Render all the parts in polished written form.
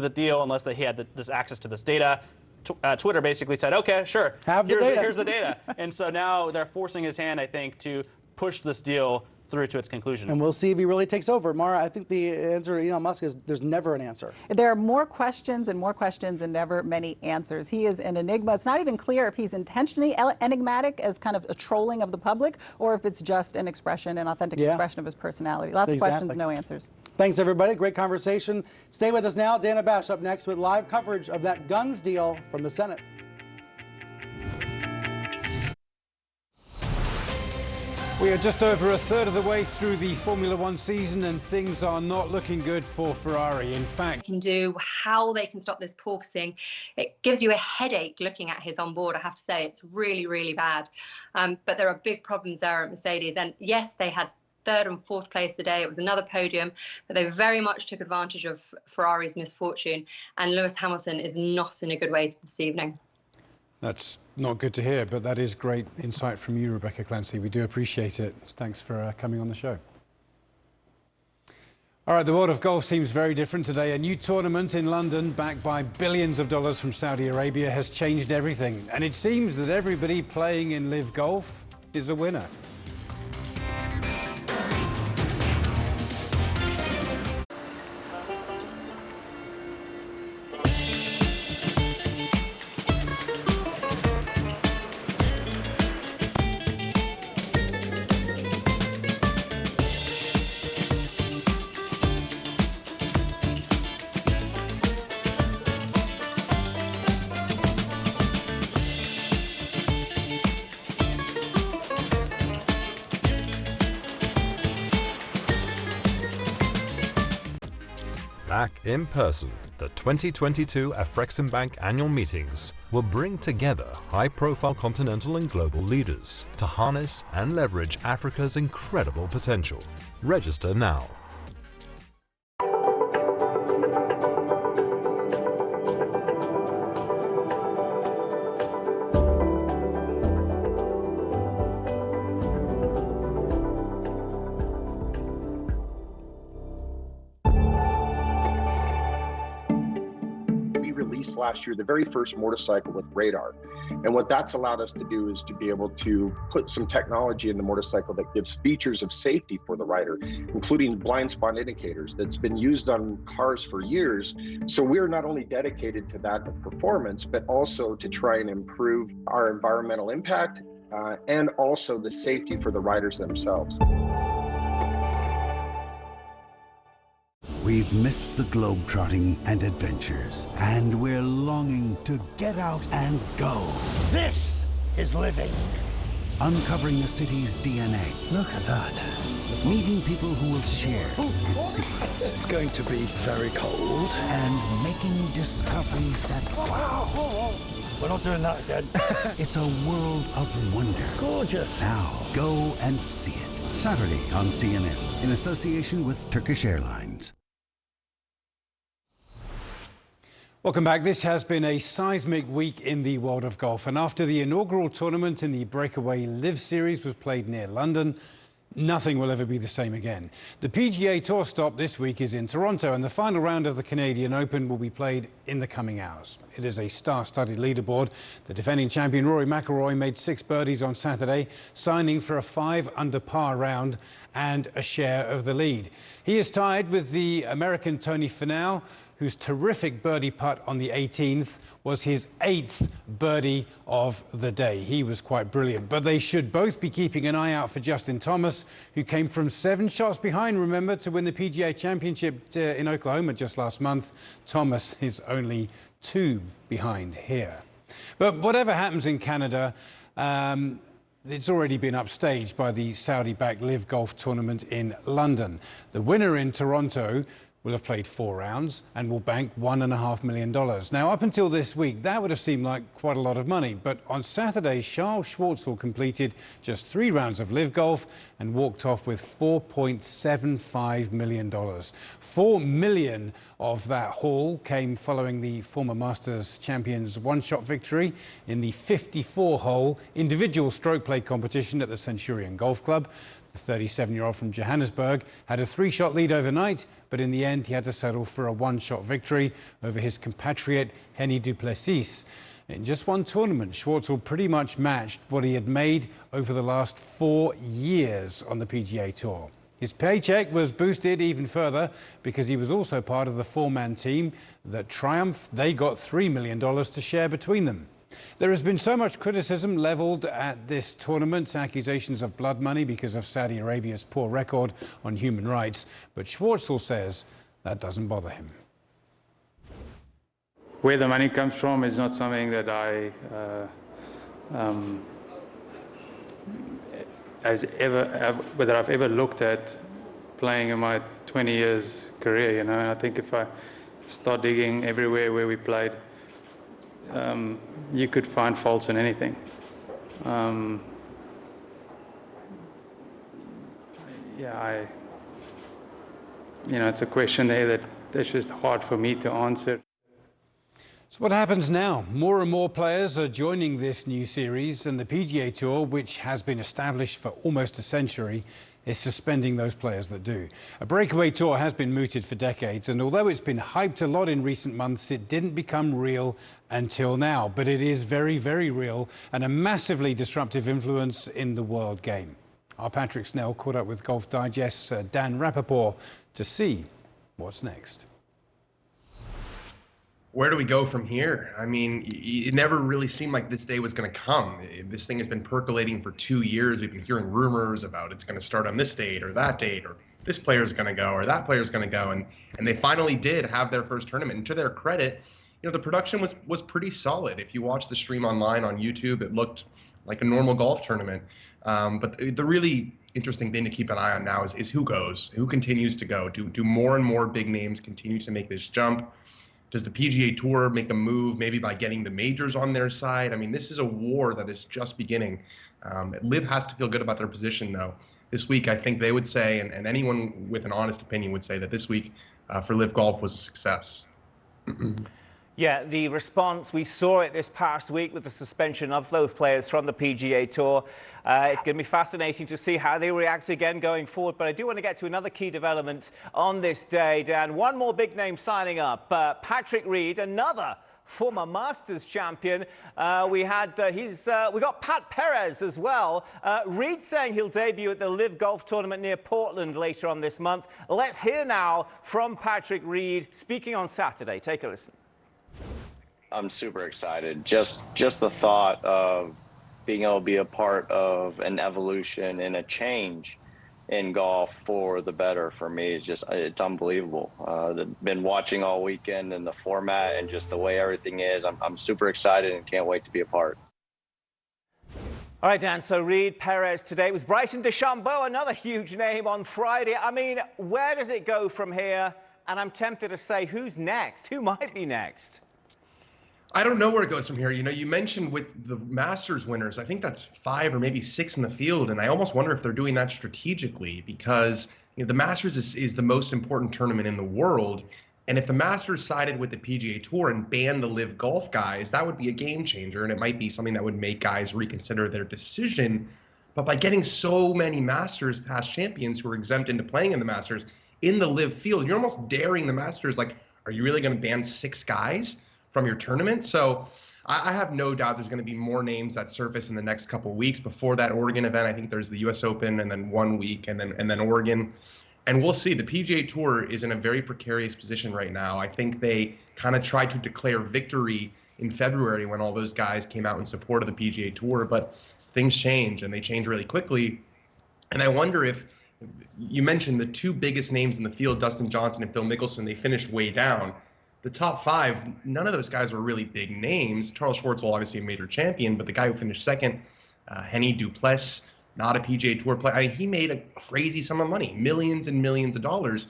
the deal unless he had this access to this data. Twitter basically said, okay, sure, here's the data. And so now they're forcing his hand, I think, to push this deal through to its conclusion. And we'll see if he really takes over. Mara, I think the answer to Elon Musk is there's never an answer. There are more questions and never many answers. He is an enigma. It's not even clear if he's intentionally enigmatic as kind of a trolling of the public or if it's just an expression, an authentic expression of his personality. Lots of questions, no answers. Thanks, everybody. Great conversation. Stay with us now. Dana Bash up next with live coverage of that guns deal from the Senate. We are just over a third of the way through the Formula One season and things are not looking good for Ferrari. In fact, can do how they can stop this porpoising. It gives you a headache looking at his onboard, I have to say. It's really, really bad. But there are big problems there at Mercedes. And yes, they had third and fourth place today. It was another podium, but they very much took advantage of Ferrari's misfortune. And Lewis Hamilton is not in a good way this evening. That's not good to hear, but that is great insight from you, Rebecca Clancy. We do appreciate it. Thanks for coming on the show. All right, the world of golf seems very different today. A new tournament in London, backed by billions of dollars from Saudi Arabia, has changed everything. And it seems that everybody playing in Live Golf is a winner. Back in person, the 2022 Afreximbank annual meetings will bring together high-profile continental and global leaders to harness and leverage Africa's incredible potential. Register now. Last year, the very first motorcycle with radar. And what that's allowed us to do is to be able to put some technology in the motorcycle that gives features of safety for the rider, including blind spot indicators that's been used on cars for years. So we're not only dedicated to that performance, but also to try and improve our environmental impact and also the safety for the riders themselves. We've missed the globetrotting and adventures, and we're longing to get out and go. This is living. Uncovering a city's DNA. Look at that. Meeting people who will share its secrets. It's going to be very cold. And making discoveries that wow. We're not doing that again. It's a world of wonder. Gorgeous. Now, go and see it. Saturday on CNN, in association with Turkish Airlines. Welcome back. This has been a seismic week in the world of golf. And after the inaugural tournament in the Breakaway Live Series was played near London, nothing will ever be the same again. The PGA Tour stop this week is in Toronto, and the final round of the Canadian Open will be played in the coming hours. It is a star-studded leaderboard. The defending champion Rory McIlroy made 6 birdies on Saturday, signing for a 5-under-par round and a share of the lead. He is tied with the American Tony Finau, whose terrific birdie putt on the 18th was his 8th birdie of the day. He was quite brilliant. But they should both be keeping an eye out for Justin Thomas, who came from 7 shots behind, remember, to win the PGA Championship in Oklahoma just last month. Thomas is only 2 behind here. But whatever happens in Canada, it's already been upstaged by the Saudi-backed Live Golf tournament in London. The winner in Toronto will have played 4 rounds and will bank $1.5 million. Now, up until this week, that would have seemed like quite a lot of money. But on Saturday, Charles Schwartzel completed just 3 rounds of Live Golf and walked off with $4.75 million. $4 million of that haul came following the former Masters champion's one-shot victory in the 54-hole individual stroke play competition at the Centurion Golf Club. The The 37-year-old from Johannesburg had a 3-shot lead overnight, but in the end he had to settle for a 1-shot victory over his compatriot Hennie du Plessis. In just one tournament, Schwartzel pretty much matched what he had made over the last 4 years on the PGA Tour. His paycheck was boosted even further because he was also part of the 4-man team that triumphed. They got $3 million to share between them. There has been so much criticism leveled at this tournament, accusations of blood money because of Saudi Arabia's poor record on human rights, but Schwartzel says that doesn't bother him. Where the money comes from is not something that I've ever looked at playing in my 20 years career, you know. And I think if I start digging everywhere where we played, you could find faults in anything. It's a question there that's just hard for me to answer. So what happens now? More and more players are joining this new series, and the PGA Tour, which has been established for almost a century, is suspending those players that do. A breakaway tour has been mooted for decades, and although it's been hyped a lot in recent months, it didn't become real until now. But it is very, very real and a massively disruptive influence in the world game. Our Patrick Snell caught up with Golf Digest's Dan Rappaport to see what's next. Where do we go from here? I mean, it never really seemed like this day was going to come. This thing has been percolating for 2 years. We've been hearing rumors about it's going to start on this date or that date, or this player's going to go or that player's going to go. And they finally did have their first tournament. And to their credit, the production was pretty solid. If you watch the stream online on YouTube, it looked like a normal golf tournament. But the really interesting thing to keep an eye on now is who goes, who continues to go. Do more and more big names continue to make this jump? Does the PGA Tour make a move maybe by getting the majors on their side? I mean, this is a war that is just beginning. LIV has to feel good about their position, though. This week, I think they would say, and anyone with an honest opinion would say, that this week for LIV Golf was a success. Yeah, the response, we saw it this past week with the suspension of those players from the PGA Tour. It's going to be fascinating to see how they react again going forward. But I do want to get to another key development on this day, Dan. One more big name signing up, Patrick Reed, another former Masters champion. We got Pat Perez as well. Reed saying he'll debut at the LIV Golf Tournament near Portland later on this month. Let's hear now from Patrick Reed speaking on Saturday. Take a listen. I'm super excited. Just the thought of being able to be a part of an evolution and a change in golf for the better for me is it's unbelievable. I've been watching all weekend and the format and just the way everything is. I'm super excited and can't wait to be a part. All right, Dan, so Reed, Perez today. It was Bryson DeChambeau, another huge name on Friday. I mean, where does it go from here? And I'm tempted to say, who's next? Who might be next? I don't know where it goes from here. You mentioned with the Masters winners, I think that's 5 or maybe 6 in the field. And I almost wonder if they're doing that strategically because the Masters is the most important tournament in the world. And if the Masters sided with the PGA Tour and banned the LIV Golf guys, that would be a game changer. And it might be something that would make guys reconsider their decision. But by getting so many Masters past champions who are exempt into playing in the Masters in the LIV field, you're almost daring the Masters. Like, are you really going to ban 6 guys from your tournament? So I have no doubt there's going to be more names that surface in the next couple of weeks. Before that Oregon event, I think there's the US Open and then 1 week and then Oregon. And we'll see. The PGA Tour is in a very precarious position right now. I think they kind of tried to declare victory in February when all those guys came out in support of the PGA Tour, but things change and they change really quickly. And I wonder if, you mentioned the 2 biggest names in the field, Dustin Johnson and Phil Mickelson, they finished way down. The top 5, none of those guys were really big names. Charles Schwartzel, obviously a major champion, but the guy who finished second, Hennie du Plessis, not a PGA Tour player. I mean, he made a crazy sum of money, millions and millions of dollars.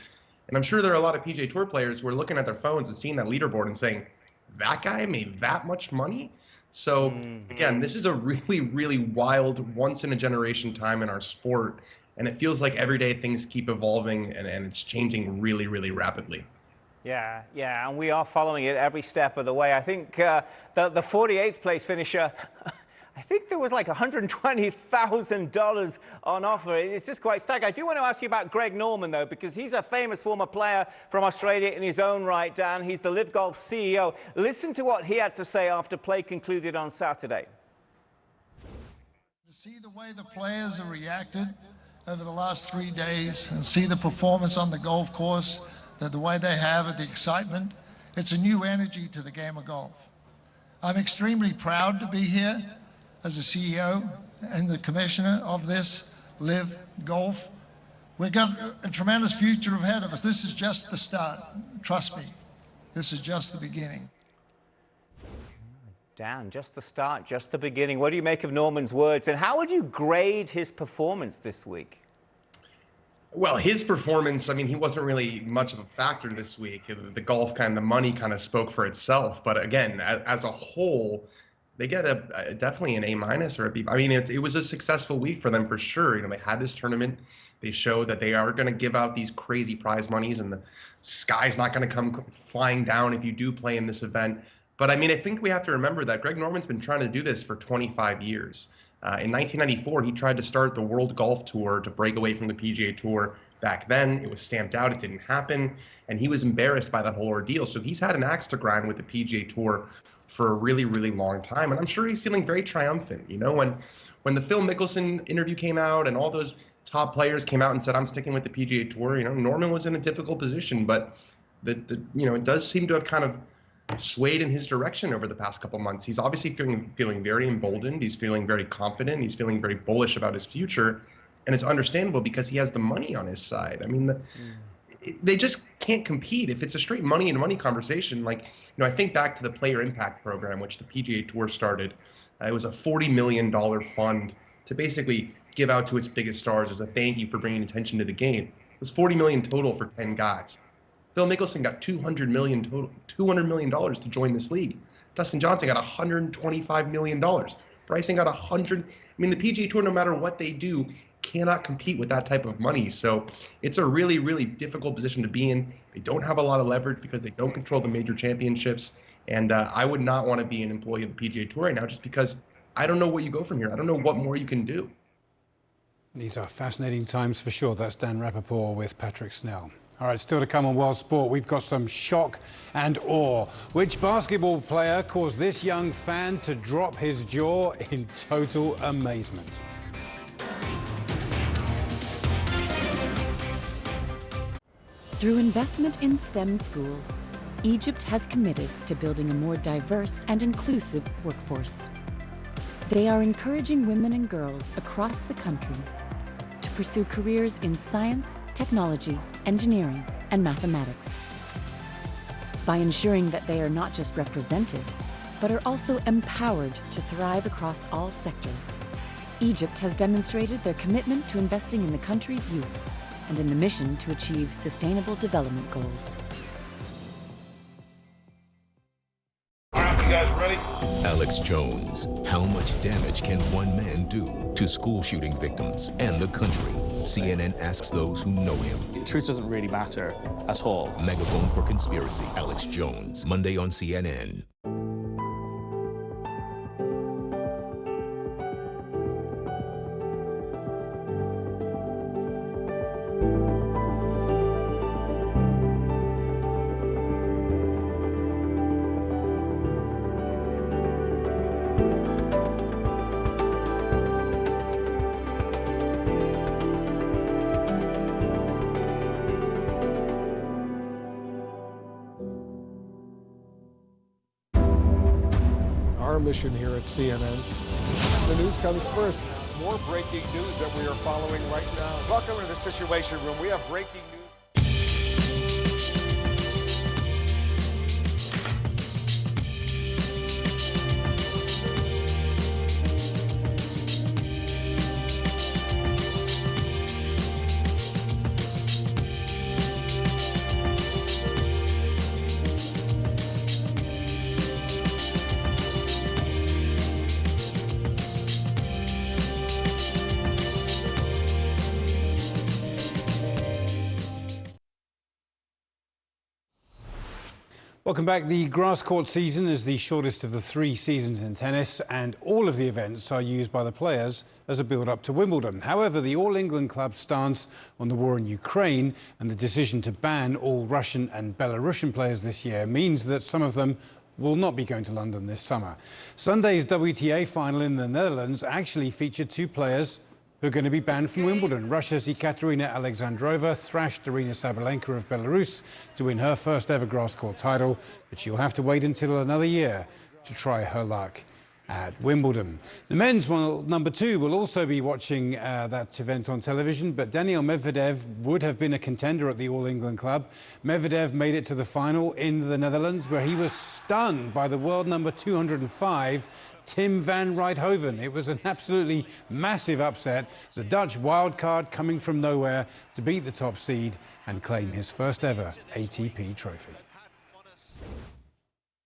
And I'm sure there are a lot of PGA Tour players who are looking at their phones and seeing that leaderboard and saying, that guy made that much money? So, again, this is a really, really wild, once-in-a-generation time in our sport. And it feels like every day things keep evolving and it's changing really, really rapidly. Yeah, and we are following it every step of the way. I think the 48th place finisher, I think there was like $120,000 on offer. It's just quite staggering. I do want to ask you about Greg Norman, though, because he's a famous former player from Australia in his own right, Dan. He's the Live Golf CEO. Listen to what he had to say after play concluded on Saturday. To see the way the players have reacted over the last 3 days and see the performance on the golf course, that the way they have, the excitement, it's a new energy to the game of golf. I'm extremely proud to be here as a CEO and the commissioner of this Live Golf. We've got a tremendous future ahead of us. This is just the start. Trust me, this is just the beginning. Dan, just the start, just the beginning. What do you make of Norman's words, and how would you grade his performance this week? Well, his performance, I mean, he wasn't really much of a factor this week. The golf the money kind of spoke for itself. But again, as a whole, they get definitely an A- or a B. I mean, it was a successful week for them for sure. You know, they had this tournament. They showed that they are going to give out these crazy prize monies, and the sky's not going to come flying down if you do play in this event. But I mean, I think we have to remember that Greg Norman's been trying to do this for 25 years. In 1994, he tried to start the World Golf Tour to break away from the PGA Tour. Back then, it was stamped out. It didn't happen. And he was embarrassed by that whole ordeal. So he's had an axe to grind with the PGA Tour for a really, really long time. And I'm sure he's feeling very triumphant. You know, when the Phil Mickelson interview came out and all those top players came out and said, I'm sticking with the PGA Tour, you know, Norman was in a difficult position. But, it does seem to have kind of swayed in his direction over the past couple months. He's obviously feeling very emboldened. He's feeling very confident. He's feeling very bullish about his future. And it's understandable because he has the money on his side. I mean, they just can't compete. If it's a straight money and money conversation, like, I think back to the Player Impact Program, which the PGA Tour started. It was a $40 million fund to basically give out to its biggest stars as a thank you for bringing attention to the game. It was $40 million total for 10 guys. Phil Mickelson got $200 million total, $200 million to join this league. Dustin Johnson got $125 million. Bryson got $100. I mean, the PGA Tour, no matter what they do, cannot compete with that type of money. So it's a really, really difficult position to be in. They don't have a lot of leverage because they don't control the major championships. And I would not want to be an employee of the PGA Tour right now, just because I don't know what you go from here. I don't know what more you can do. These are fascinating times for sure. That's Dan Rappaport with Patrick Snell. All right, still to come on World Sport, we've got some shock and awe. Which basketball player caused this young fan to drop his jaw in total amazement? Through investment in STEM schools, Egypt has committed to building a more diverse and inclusive workforce. They are encouraging women and girls across the country to pursue careers in science, technology, engineering, and mathematics. By ensuring that they are not just represented, but are also empowered to thrive across all sectors, Egypt has demonstrated their commitment to investing in the country's youth and in the mission to achieve sustainable development goals. All right, you guys ready? Alex Jones. How much damage can one man do to school shooting victims and the country? CNN asks those who know him. The truth doesn't really matter at all. Megaphone for Conspiracy. Alex Jones. Monday on CNN. Our mission here at CNN. The news comes first. More breaking news that we are following right now. Welcome to the Situation Room. We have breaking news. Welcome back. The grass court season is the shortest of the 3 seasons in tennis, and all of the events are used by the players as a build-up to Wimbledon. However, the All England club's stance on the war in Ukraine and the decision to ban all Russian and Belarusian players this year means that some of them will not be going to London this summer. Sunday's WTA final in the Netherlands actually featured 2 players who are going to be banned from Wimbledon. Russia's Ekaterina Alexandrova thrashed Aryna Sabalenka of Belarus to win her first ever grass court title, but she'll have to wait until another year to try her luck at Wimbledon. The men's number 2 will also be watching that event on television, but Daniil Medvedev would have been a contender at the All England club. Medvedev made it to the final in the Netherlands, where he was stunned by the world number 205, Tim van Rijthoven. It was an absolutely massive upset. The Dutch wildcard coming from nowhere to beat the top seed and claim his first ever ATP trophy.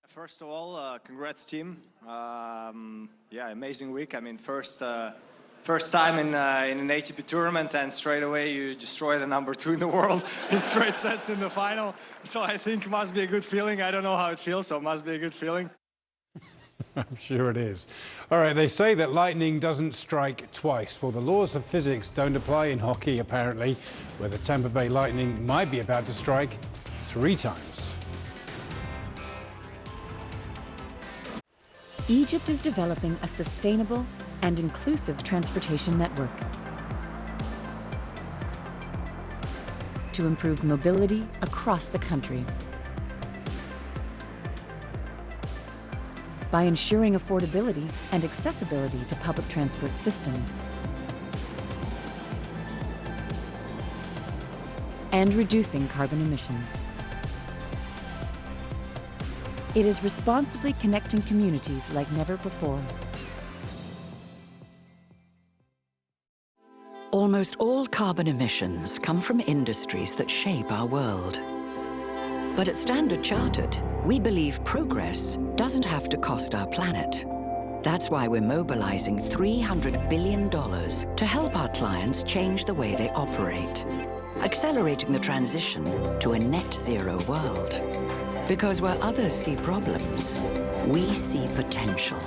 First of all, congrats team. Yeah, amazing week. I mean, first time in an ATP tournament, and straight away you destroy the number 2 in the world in straight sets in the final. So I think it must be a good feeling. I don't know how it feels, so it must be a good feeling. I'm sure it is. All right, they say that lightning doesn't strike twice. Well, the laws of physics don't apply in hockey, apparently, where the Tampa Bay Lightning might be about to strike 3 times. Egypt is developing a sustainable and inclusive transportation network to improve mobility across the country. By ensuring affordability and accessibility to public transport systems, and reducing carbon emissions. It is responsibly connecting communities like never before. Almost all carbon emissions come from industries that shape our world. But at Standard Chartered, we believe progress doesn't have to cost our planet. That's why we're mobilizing $300 billion to help our clients change the way they operate, accelerating the transition to a net zero world. Because where others see problems, we see potential.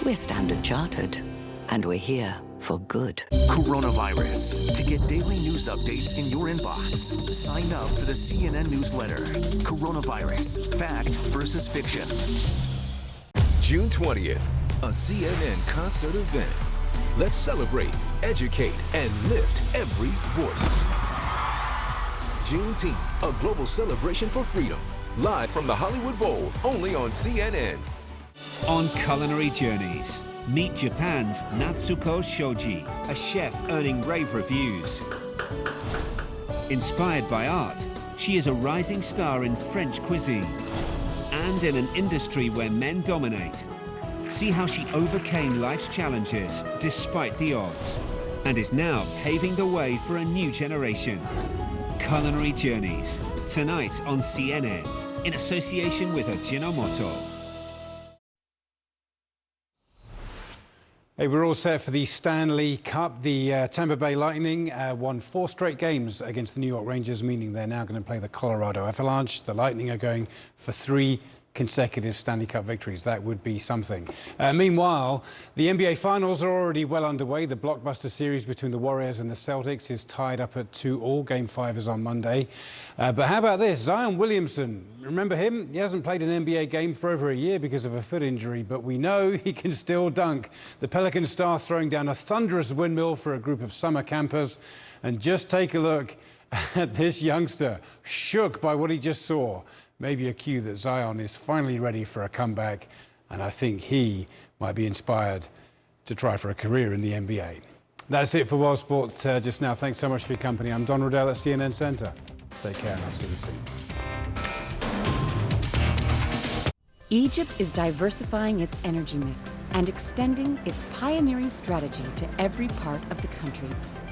We're Standard Chartered, and we're here for good. Coronavirus. To get daily news updates in your inbox, sign up for the CNN newsletter. Coronavirus. Fact versus fiction. June 20th, a CNN concert event. Let's celebrate, educate, and lift every voice. Juneteenth, a global celebration for freedom. Live from the Hollywood Bowl, only on CNN. On Culinary Journeys, meet Japan's Natsuko Shoji, a chef earning rave reviews. Inspired by art, she is a rising star in French cuisine and in an industry where men dominate. See how she overcame life's challenges despite the odds and is now paving the way for a new generation. Culinary Journeys, tonight on CNN, in association with Ajinomoto. Hey, we're all set for the Stanley Cup. The Tampa Bay Lightning won 4 straight games against the New York Rangers, meaning they're now going to play the Colorado Avalanche. The Lightning are going for 3 consecutive Stanley Cup victories. That would be something. Meanwhile, the NBA Finals are already well underway. The blockbuster series between the Warriors and the Celtics is tied up at 2-2. Game 5 is on Monday. But how about this? Zion Williamson, remember him? He hasn't played an NBA game for over a year because of a foot injury, but we know he can still dunk. The Pelican star throwing down a thunderous windmill for a group of summer campers. And just take a look at this youngster, shook by what he just saw. Maybe a cue that Zion is finally ready for a comeback, and I think he might be inspired to try for a career in the NBA. That's it for World Sport just now. Thanks so much for your company. I'm Don Riddell at CNN Center. Take care, and I'll see you soon. Egypt is diversifying its energy mix and extending its pioneering strategy to every part of the country.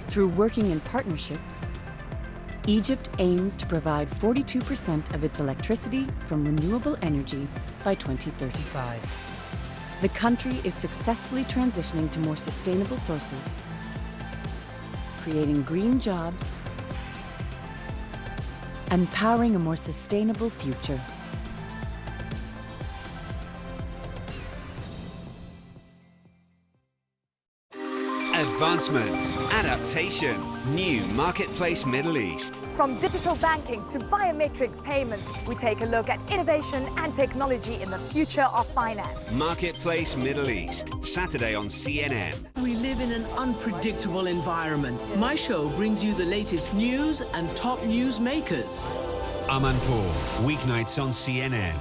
Through working in partnerships, Egypt aims to provide 42% of its electricity from renewable energy by 2035. The country is successfully transitioning to more sustainable sources, creating green jobs, and powering a more sustainable future. Advancement. Adaptation. New Marketplace Middle East. From digital banking to biometric payments, we take a look at innovation and technology in the future of finance. Marketplace Middle East. Saturday on CNN. We live in an unpredictable environment. My show brings you the latest news and top news makers. Amanpour. Weeknights on CNN.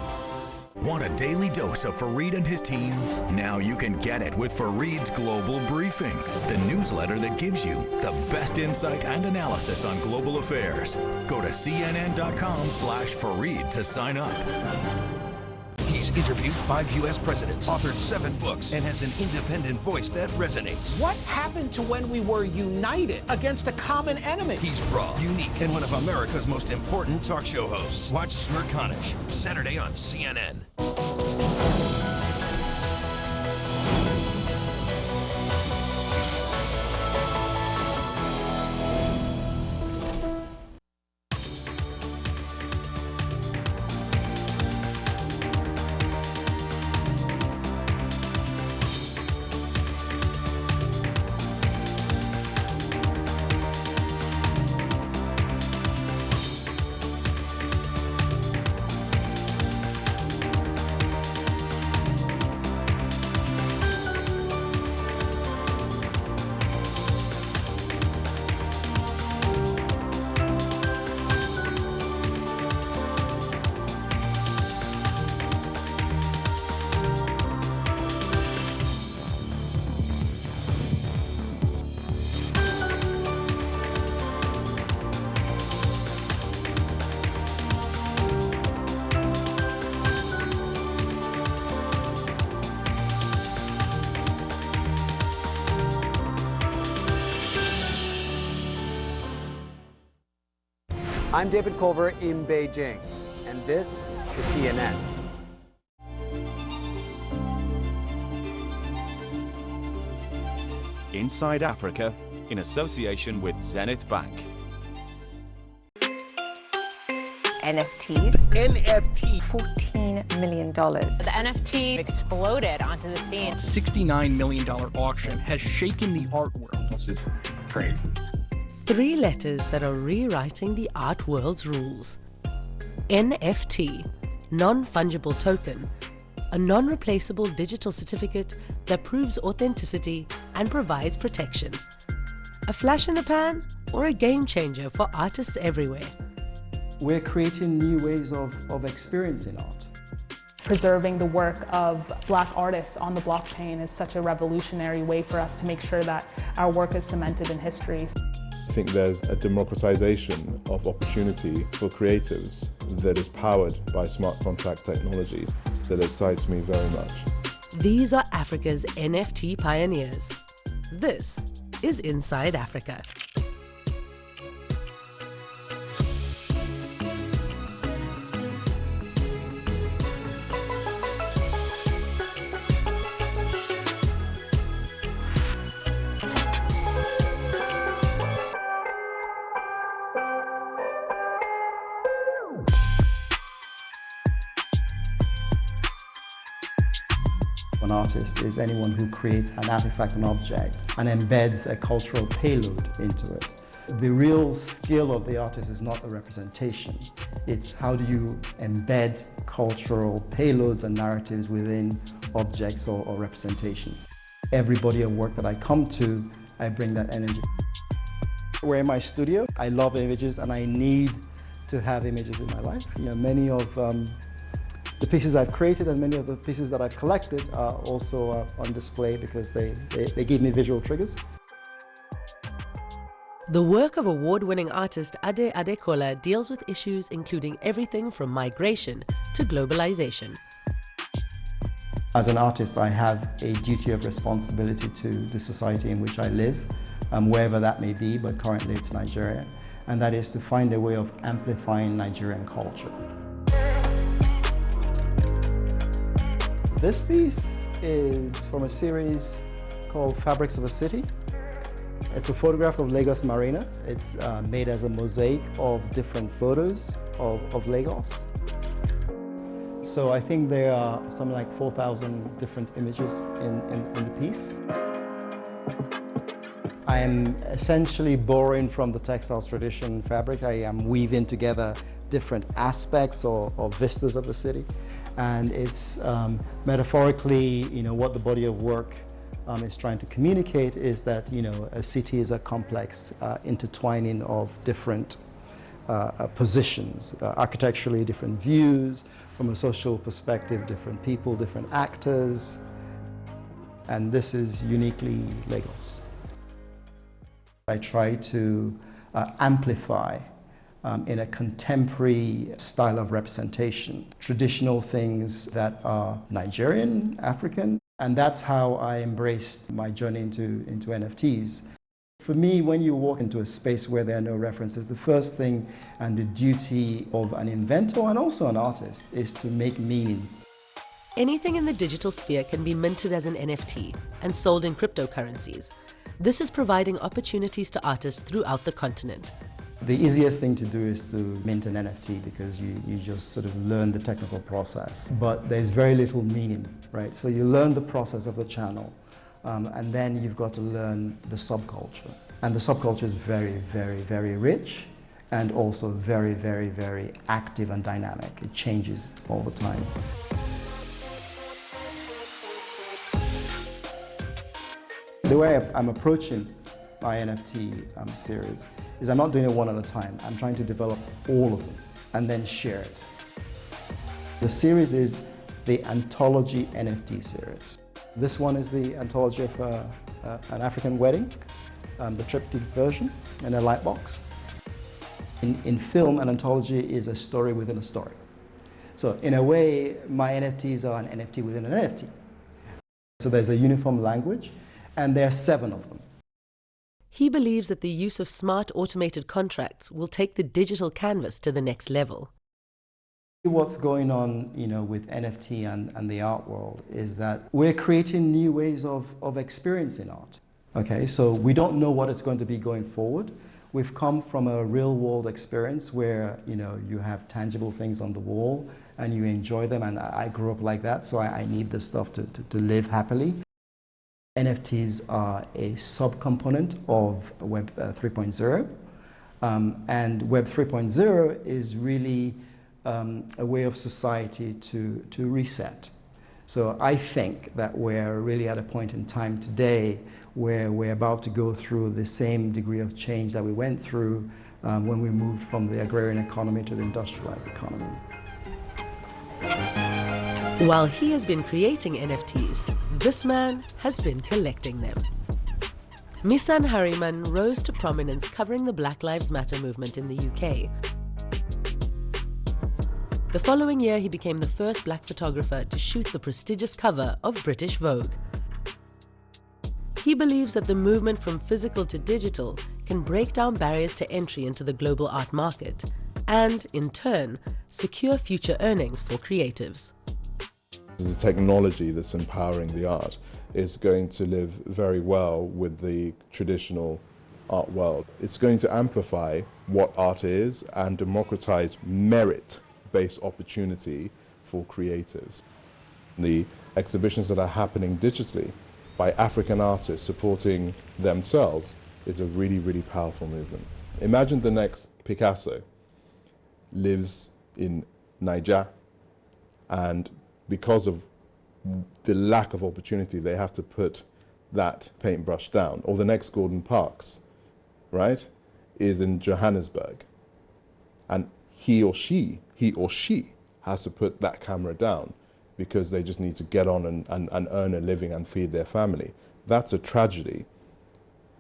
Want a daily dose of Fareed and his team? Now you can get it with Fareed's Global Briefing, the newsletter that gives you the best insight and analysis on global affairs. Go to cnn.com/Fareed to sign up. He's interviewed 5 U.S. presidents, authored 7 books, and has an independent voice that resonates. What happened to when we were united against a common enemy? He's raw, unique, and one of America's most important talk show hosts. Watch Smirconish, Saturday on CNN. I'm David Culver in Beijing, and this is CNN. Inside Africa, in association with Zenith Bank. NFTs. NFT. $14 million. The NFT exploded onto the scene. $69 million auction has shaken the art world. It's just crazy. 3 letters that are rewriting the art world's rules. NFT, non-fungible token, a non-replaceable digital certificate that proves authenticity and provides protection. A flash in the pan or a game changer for artists everywhere? We're creating new ways of experiencing art. Preserving the work of Black artists on the blockchain is such a revolutionary way for us to make sure that our work is cemented in history. I think there's a democratization of opportunity for creatives that is powered by smart contract technology that excites me very much. These are Africa's NFT pioneers. This is Inside Africa. An artist is anyone who creates an artifact, an object, and embeds a cultural payload into it. The real skill of the artist is not the representation. It's how do you embed cultural payloads and narratives within objects or representations. Every body of work that I come to, I bring that energy. We're in my studio. I love images and I need to have images in my life. You know, many of the pieces I've created and many of the pieces that I've collected are also on display because they give me visual triggers. The work of award-winning artist Ade Adekola deals with issues including everything from migration to globalization. As an artist, I have a duty of responsibility to the society in which I live, wherever that may be, but currently it's Nigeria, and that is to find a way of amplifying Nigerian culture. This piece is from a series called Fabrics of a City. It's a photograph of Lagos Marina. It's made as a mosaic of different photos of Lagos. So I think there are something like 4,000 different images in the piece. I am essentially borrowing from the textiles tradition fabric. I am weaving together different aspects or vistas of the city. And it's metaphorically, what the body of work is trying to communicate is that, a city is a complex intertwining of different positions, architecturally different views, from a social perspective, different people, different actors. And this is uniquely Lagos. I try to amplify in a contemporary style of representation, traditional things that are Nigerian, African, and that's how I embraced my journey into NFTs. For me, when you walk into a space where there are no references, the first thing and the duty of an inventor and also an artist is to make meaning. Anything in the digital sphere can be minted as an NFT and sold in cryptocurrencies. This is providing opportunities to artists throughout the continent. The easiest thing to do is to mint an NFT because you just sort of learn the technical process. But there's very little meaning, right? So you learn the process of the channel, and then you've got to learn the subculture. And the subculture is very, very, very rich and also very, very, very active and dynamic. It changes all the time. The way I'm approaching my NFT series is I'm not doing it one at a time. I'm trying to develop all of them and then share it. The series is the Anthology NFT series. This one is the anthology of an African wedding, the triptych version in a light box. In film, an anthology is a story within a story. So in a way, my NFTs are an NFT within an NFT. So there's a uniform language, and there are 7 of them. He believes that the use of smart automated contracts will take the digital canvas to the next level. What's going on, with NFT and the art world is that we're creating new ways of experiencing art. Okay, so we don't know what it's going to be going forward. We've come from a real world experience where, you have tangible things on the wall and you enjoy them, and I grew up like that, so I need this stuff to live happily. NFTs are a subcomponent of Web 3.0, and Web 3.0 is really a way of society to reset. So I think that we're really at a point in time today where we're about to go through the same degree of change that we went through when we moved from the agrarian economy to the industrialized economy. While he has been creating NFTs, this man has been collecting them. Misan Harriman rose to prominence covering the Black Lives Matter movement in the UK. The following year, he became the first black photographer to shoot the prestigious cover of British Vogue. He believes that the movement from physical to digital can break down barriers to entry into the global art market and, in turn, secure future earnings for creatives. The technology that's empowering the art is going to live very well with the traditional art world. It's going to amplify what art is and democratize merit-based opportunity for creatives. The exhibitions that are happening digitally by African artists supporting themselves is a really, really powerful movement. Imagine the next Picasso lives in Niger, and because of the lack of opportunity, they have to put that paintbrush down. Or the next Gordon Parks, right, is in Johannesburg. And he or she has to put that camera down because they just need to get on and earn a living and feed their family. That's a tragedy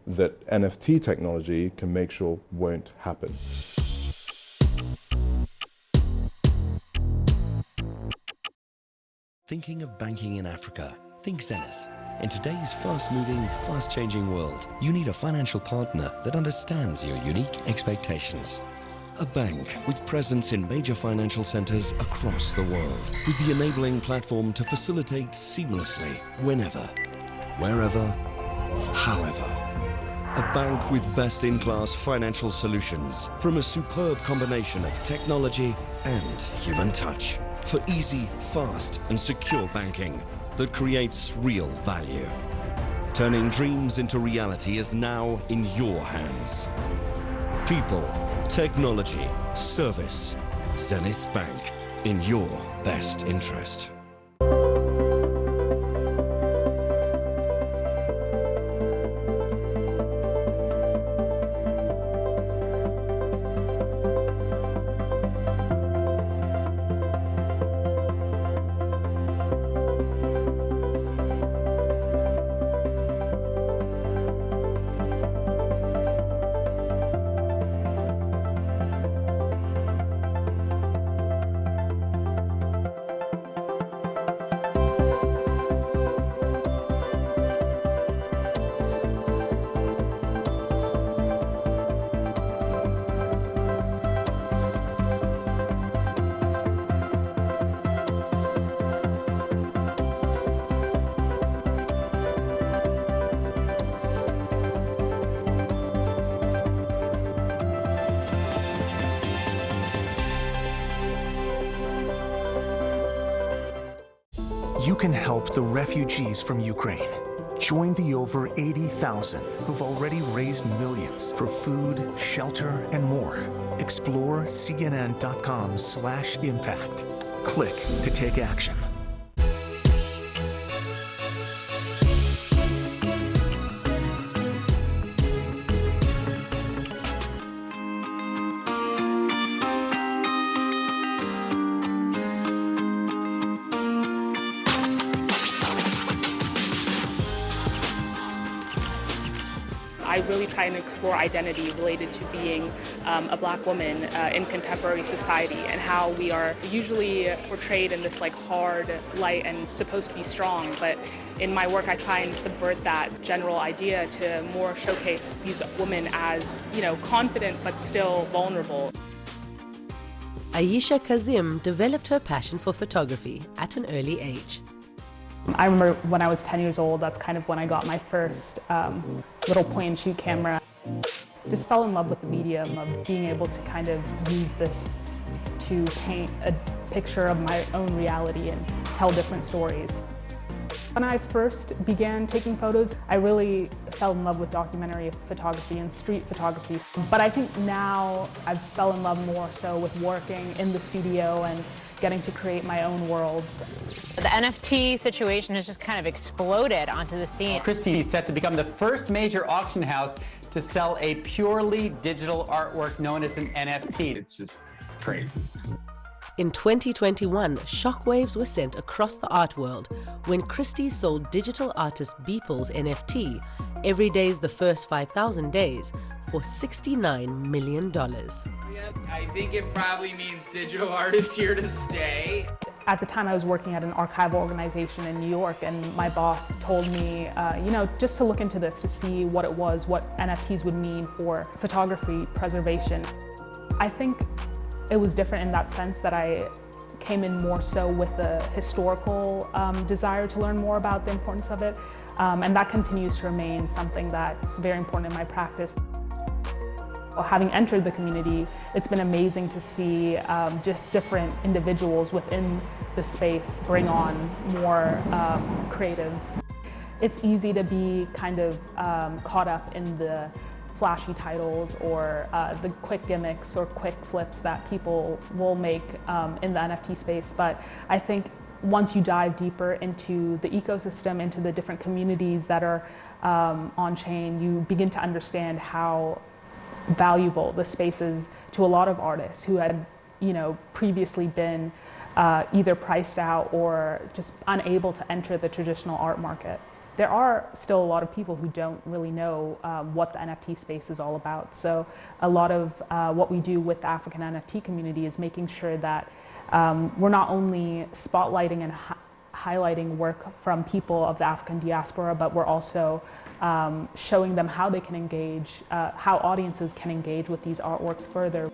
that NFT technology can make sure won't happen. Thinking of banking in Africa? Think Zenith. In today's fast-moving, fast-changing world, you need a financial partner that understands your unique expectations. A bank with presence in major financial centers across the world, with the enabling platform to facilitate seamlessly, whenever, wherever, however. A bank with best-in-class financial solutions from a superb combination of technology and human touch. For easy, fast and secure banking that creates real value. Turning dreams into reality is now in your hands. People, technology, service. Zenith Bank, in your best interest. You can help the refugees from Ukraine. Join the over 80,000 who've already raised millions for food, shelter, and more. Explore cnn.com/impact. Click to take action. I really try and explore identity related to being a Black woman in contemporary society, and how we are usually portrayed in this like hard light and supposed to be strong. But in my work, I try and subvert that general idea to more showcase these women as, you know, confident but still vulnerable. Ayesha Kazim developed her passion for photography at an early age. I remember when I was 10 years old, that's kind of when I got my first little point-and-shoot camera. Just fell in love with the medium of being able to kind of use this to paint a picture of my own reality and tell different stories. When I first began taking photos, I really fell in love with documentary photography and street photography. But I think now I fell in love more so with working in the studio and getting to create my own worlds. The NFT situation has just kind of exploded onto the scene. Christie is set to become the first major auction house to sell a purely digital artwork known as an NFT. It's just crazy. In 2021, shockwaves were sent across the art world when Christie sold digital artist Beeple's NFT, Every Day's the First 5,000 Days, for $69 million. I think it probably means digital art is here to stay. At the time, I was working at an archival organization in New York, and my boss told me, you know, just to look into this to see what it was, what NFTs would mean for photography preservation. I think it was different in that sense that I came in more so with a historical desire to learn more about the importance of it, and that continues to remain something that's very important in my practice. Having entered the community, it's been amazing to see just different individuals within the space bring on more creatives. It's easy to be kind of caught up in the flashy titles or the quick gimmicks or quick flips that people will make in the NFT space, but I think once you dive deeper into the ecosystem, into the different communities that are on-chain, you begin to understand how valuable the space is to a lot of artists who had, you know, previously been either priced out or just unable to enter the traditional art market. There are still a lot of people who don't really know what the NFT space is all about. So a lot of what we do with the African NFT community is making sure that we're not only spotlighting and highlighting work from people of the African diaspora, but we're also showing them how they can engage, how audiences can engage with these artworks further.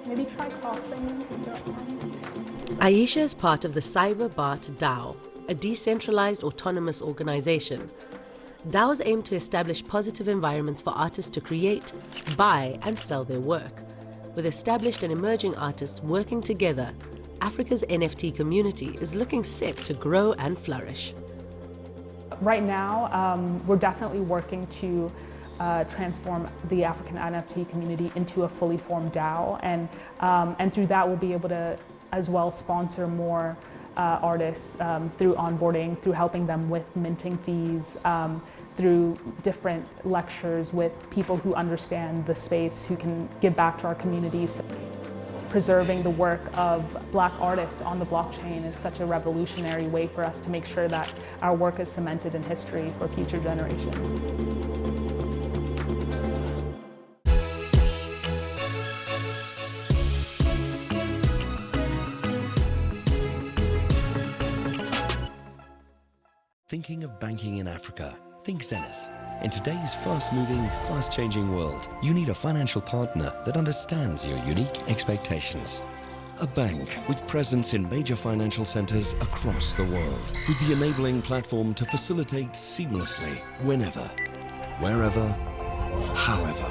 Maybe try crossing your arms. Ayesha is part of the CyberBart DAO, a decentralized autonomous organization. DAOs aim to establish positive environments for artists to create, buy, and sell their work. With established and emerging artists working together, Africa's NFT community is looking set to grow and flourish. Right now, we're definitely working to transform the African NFT community into a fully formed DAO, and through that we'll be able to as well sponsor more artists through onboarding, through helping them with minting fees, through different lectures with people who understand the space, who can give back to our communities. Preserving the work of Black artists on the blockchain is such a revolutionary way for us to make sure that our work is cemented in history for future generations. Thinking of banking in Africa? Think Zenith. In today's fast-moving, fast-changing world, you need a financial partner that understands your unique expectations. A bank with presence in major financial centers across the world, with the enabling platform to facilitate seamlessly, whenever, wherever, however.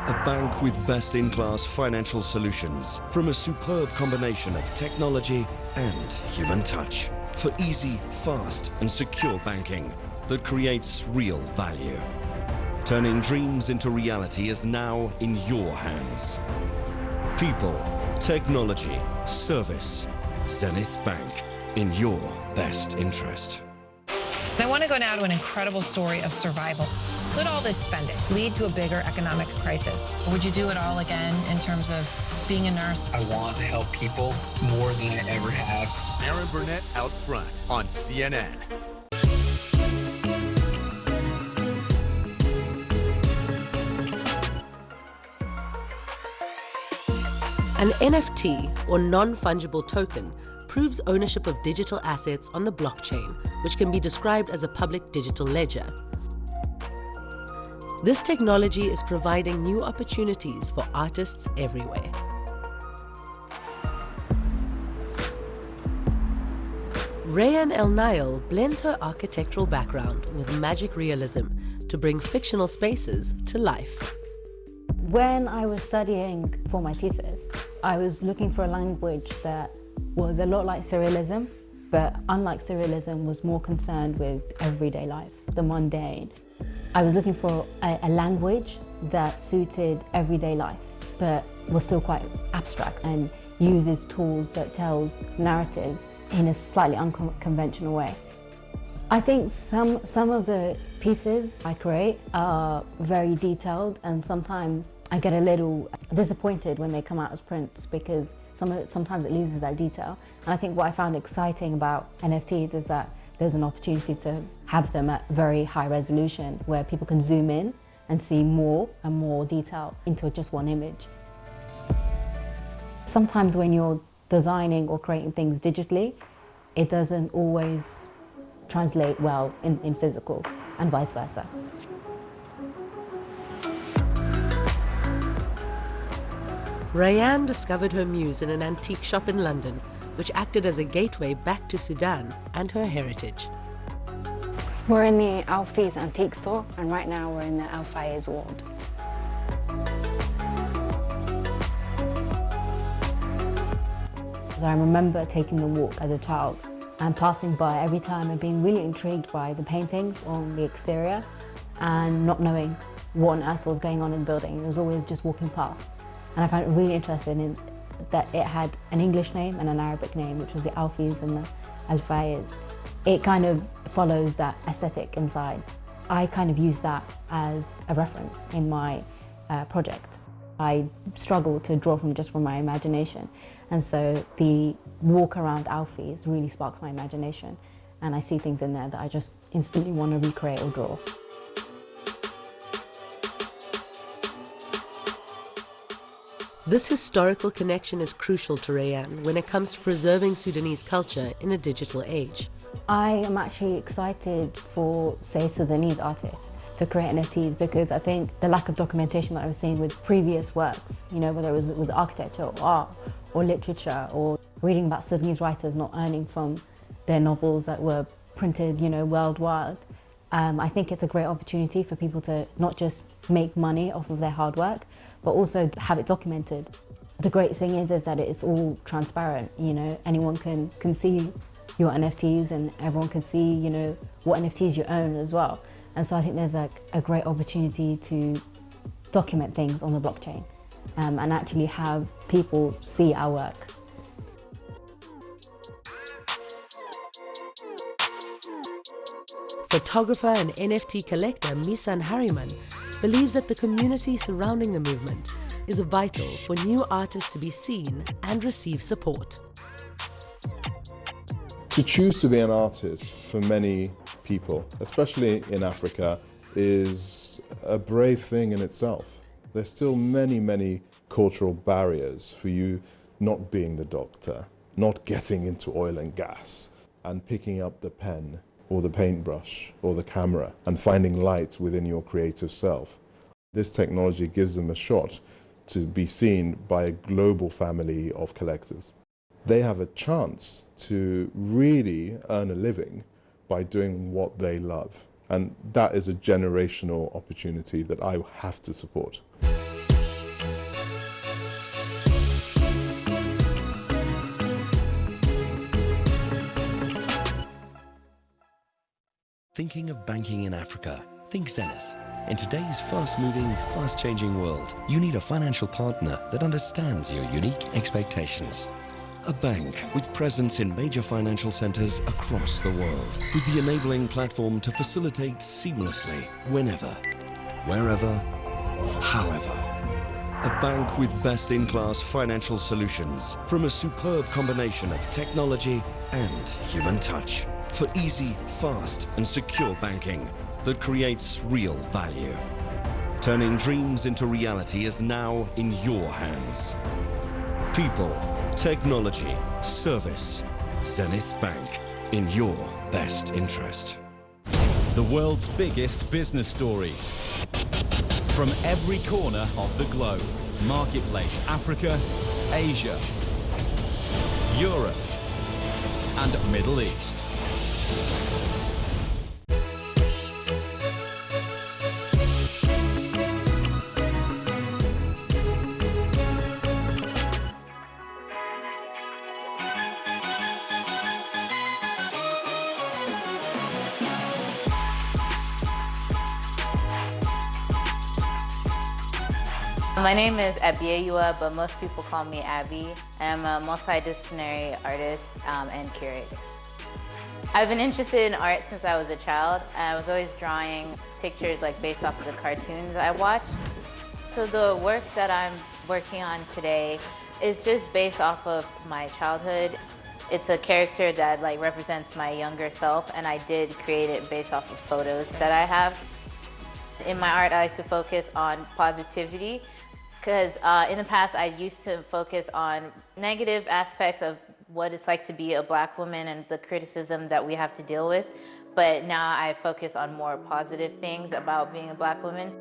A bank with best-in-class financial solutions from a superb combination of technology and human touch for easy, fast, and secure banking that creates real value. Turning dreams into reality is now in your hands. People, technology, service. Zenith Bank, in your best interest. I want to go now to an incredible story of survival. Could all this spending lead to a bigger economic crisis? Or would you do it all again in terms of being a nurse? I want to help people more than I ever have. Aaron Burnett out front on CNN. An NFT, or non-fungible token, proves ownership of digital assets on the blockchain, which can be described as a public digital ledger. This technology is providing new opportunities for artists everywhere. Rayan El Nile blends her architectural background with magic realism to bring fictional spaces to life. When I was studying for my thesis, I was looking for a language that was a lot like Surrealism, but unlike Surrealism, was more concerned with everyday life, the mundane. I was looking for a language that suited everyday life, but was still quite abstract and uses tools that tells narratives in a slightly unconventional way. I think some of the pieces I create are very detailed, and sometimes I get a little disappointed when they come out as prints because sometimes it loses that detail. And I think what I found exciting about NFTs is that there's an opportunity to have them at very high resolution where people can zoom in and see more and more detail into just one image. Sometimes when you're designing or creating things digitally, it doesn't always translate well in physical, and vice versa. Rayan discovered her muse in an antique shop in London, which acted as a gateway back to Sudan and her heritage. We're in the Al Faiz antique store, and right now we're in the Al Faiz ward. I remember taking the walk as a child and passing by every time and being really intrigued by the paintings on the exterior and not knowing what on earth was going on in the building. It was always just walking past. And I found it really interesting in that it had an English name and an Arabic name, which was the Al Faiz and the Al Faiz. It kind of follows that aesthetic inside. I kind of use that as a reference in my project. I struggle to draw from my imagination. And so the walk around Al Faiz really sparks my imagination. And I see things in there that I just instantly want to recreate or draw. This historical connection is crucial to Rayan when it comes to preserving Sudanese culture in a digital age. I am actually excited for, say, Sudanese artists to create NFTs because I think the lack of documentation that I was seeing with previous works, you know, whether it was with architecture or art or literature or reading about Sudanese writers not earning from their novels that were printed, you know, worldwide. I think it's a great opportunity for people to not just make money off of their hard work, but also have it documented. The great thing is that it's all transparent, you know, anyone can see your NFTs and everyone can see, you know, what NFTs you own as well. And so I think there's like a great opportunity to document things on the blockchain and actually have people see our work. Photographer and NFT collector Misan Harriman believes that the community surrounding the movement is vital for new artists to be seen and receive support. To choose to be an artist for many people, especially in Africa, is a brave thing in itself. There's still many, many cultural barriers for you not being the doctor, not getting into oil and gas, and picking up the pen or the paintbrush or the camera and finding light within your creative self. This technology gives them a shot to be seen by a global family of collectors. They have a chance to really earn a living by doing what they love. And that is a generational opportunity that I have to support. Thinking of banking in Africa? Think Zenith. In today's fast-moving, fast-changing world, you need a financial partner that understands your unique expectations. A bank with presence in major financial centers across the world, with the enabling platform to facilitate seamlessly, whenever, wherever, however. A bank with best-in-class financial solutions from a superb combination of technology and human touch for easy, fast, and secure banking that creates real value. Turning dreams into reality is now in your hands. People, technology, service. Zenith Bank, in your best interest. The world's biggest business stories. From every corner of the globe. Marketplace Africa, Asia, Europe, and Middle East. My name is Abiyayua, but most people call me Abby. I'm a multidisciplinary artist and curator. I've been interested in art since I was a child. I was always drawing pictures like based off of the cartoons I watched. So the work that I'm working on today is just based off of my childhood. It's a character that like represents my younger self, and I did create it based off of photos that I have. In my art, I like to focus on positivity, because in the past I used to focus on negative aspects of what it's like to be a Black woman and the criticism that we have to deal with. But now I focus on more positive things about being a Black woman.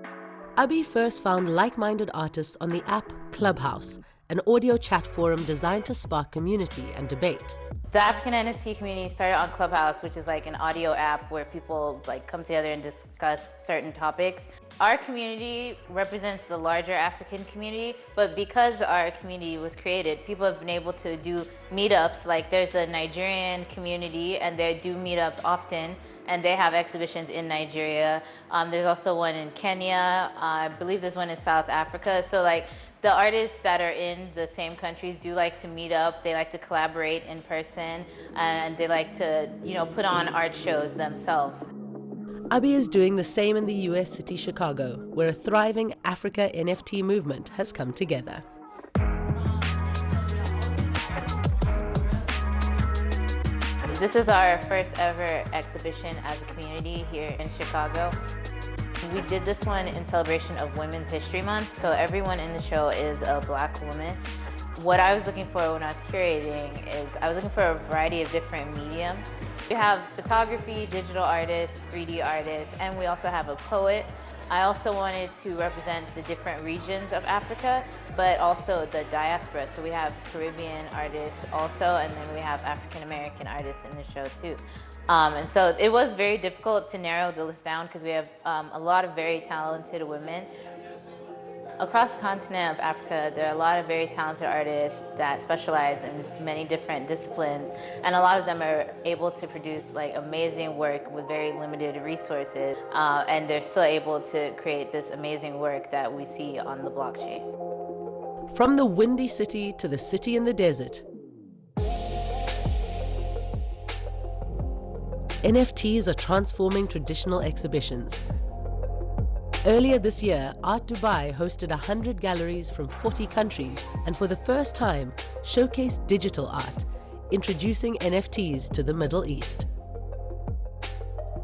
Abi first found like-minded artists on the app Clubhouse, an audio chat forum designed to spark community and debate. The African NFT community started on Clubhouse, which is like an audio app where people like come together and discuss certain topics. Our community represents the larger African community, but because our community was created, people have been able to do meetups. Like there's a Nigerian community and they do meetups often, and they have exhibitions in Nigeria. There's also one in Kenya. I believe there's one in South Africa. So like the artists that are in the same countries do like to meet up. They like to collaborate in person, and they like to, you know, put on art shows themselves. Abi is doing the same in the US city Chicago, where a thriving Africa NFT movement has come together. This is our first ever exhibition as a community here in Chicago. We did this one in celebration of Women's History Month, so everyone in the show is a Black woman. What I was looking for when I was curating is I was looking for a variety of different mediums. We have photography, digital artists, 3D artists, and we also have a poet. I also wanted to represent the different regions of Africa, but also the diaspora. So we have Caribbean artists also, and then we have African American artists in the show too. And so it was very difficult to narrow the list down because we have a lot of very talented women. Across the continent of Africa, there are a lot of very talented artists that specialize in many different disciplines, and a lot of them are able to produce like amazing work with very limited resources, and they're still able to create this amazing work that we see on the blockchain. From the windy city to the city in the desert, NFTs are transforming traditional exhibitions. Earlier this year, Art Dubai hosted 100 galleries from 40 countries and for the first time showcased digital art, introducing NFTs to the Middle East.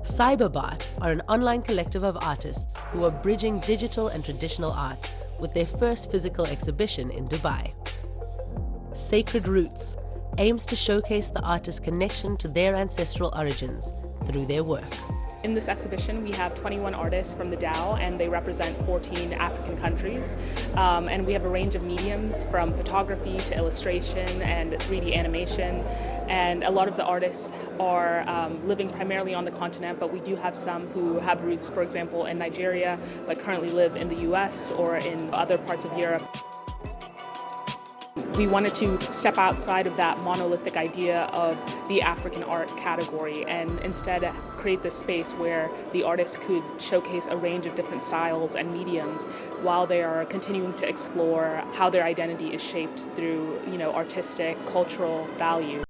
Cyberbart are an online collective of artists who are bridging digital and traditional art with their first physical exhibition in Dubai. Sacred Roots aims to showcase the artist's connection to their ancestral origins through their work. In this exhibition, we have 21 artists from the DAO, and they represent 14 African countries. And we have a range of mediums from photography to illustration and 3D animation. And a lot of the artists are living primarily on the continent, but we do have some who have roots, for example, in Nigeria, but currently live in the US or in other parts of Europe. We wanted to step outside of that monolithic idea of the African art category and instead create this space where the artists could showcase a range of different styles and mediums while they are continuing to explore how their identity is shaped through, artistic, cultural value.